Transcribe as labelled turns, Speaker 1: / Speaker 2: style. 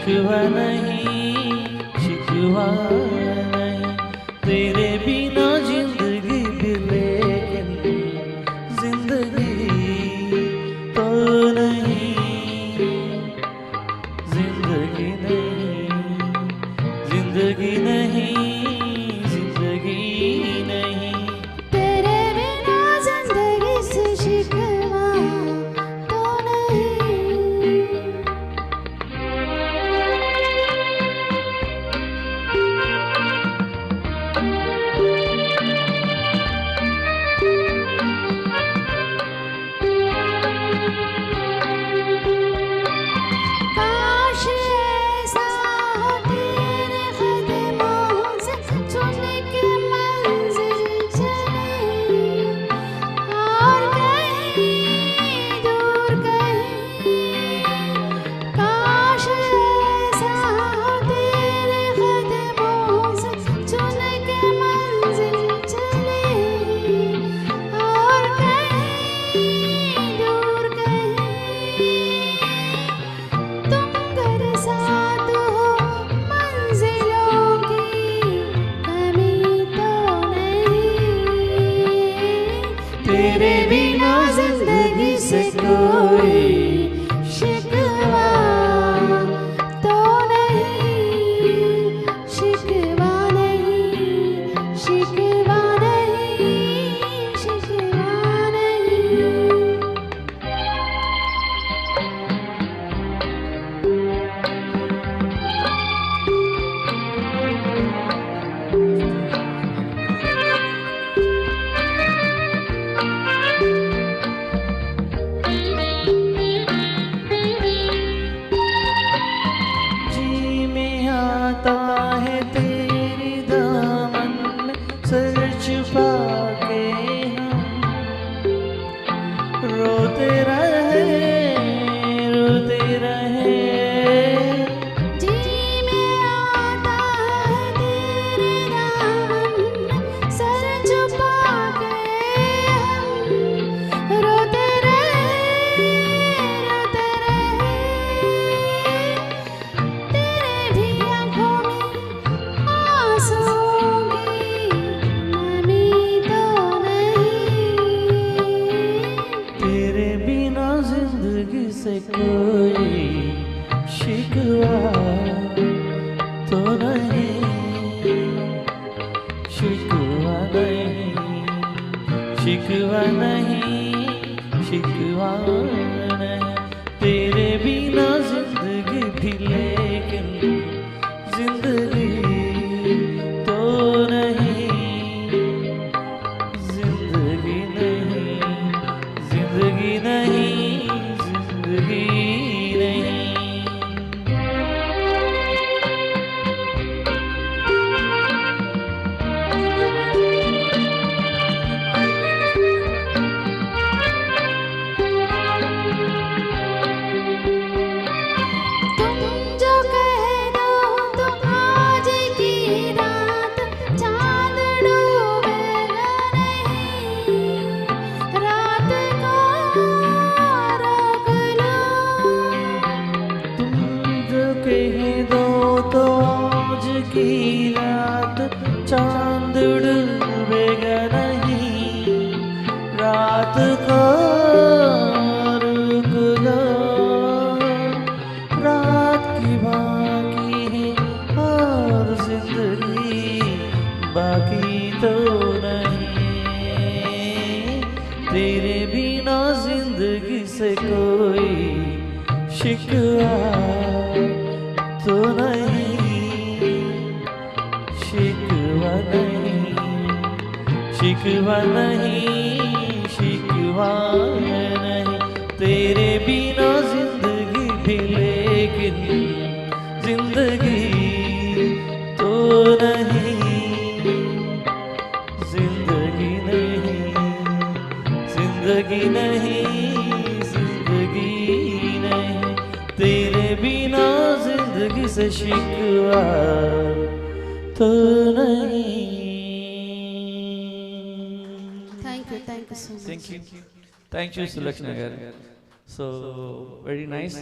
Speaker 1: शिकवा नहीं, शिकवा नहीं, तेरे बिना जिंदगी भी लेकिन जिंदगी तो नहीं, जिंदगी नहीं, जिंदगी नहीं, जिंदगी नहीं।
Speaker 2: तेरे बिना जिंदगी से शिकवा तो नहीं। काश ऐसा हो तेरे कदमों से चुन के मंजिल चले, और कहीं दूर कहीं। काश ऐसा हो तेरे कदमों से चुन के मंजिल चले, और कहीं दूर कहीं। तुम घर साथ हो मंजिलों की कमी तो नहीं।
Speaker 1: तेरे बिना जिंदगी से कोई
Speaker 2: शिकवा तो नहीं, शिकवा नहीं, शिकवा नहीं, शिकवा नहीं।
Speaker 1: जी में आता है तेरी दामन में सर छुपा के हम रोते रहे।
Speaker 2: जी में आता है तेरे दामन में सर छुपा के हम रोते रहे, रोते रहे। तेरे भी आँखों में आंसुओं की नमी तो नहीं।
Speaker 1: तेरे बिना जिंदगी से कोई शिकवा तो नहीं, शिकवा नहीं, शिकवा नहीं, शिकवा नहीं। तेरे बिना जिंदगी भी लेकिन जिंदगी तो नहीं, जिंदगी नहीं, जिंदगी नहीं, जिंदगी नहीं।
Speaker 2: तुम जो कह दो तो आज की रात चांद डूबेगा नहीं। रात को रोक लो।
Speaker 1: तुम जो कह दो तो आज की रात चांद डूबेगा नहीं। रात को रुक लो, रात की बाकी है और जिंदगी बाकी तो नहीं। तेरे बिना जिंदगी से कोई शिकवा तो नहीं, शिकवा नहीं, शिकवा नहीं, शिकवा नहीं। तेरे बिना जिंदगी भी लेकिन जिंदगी तो नहीं, जिंदगी नहीं, जिंदगी नहीं, जिंदगी नहीं। तेरे बिना जिंदगी से शिकवा तो नहीं।
Speaker 2: Thank you so much.
Speaker 1: Thank you, Sulakshnagar. So very nice.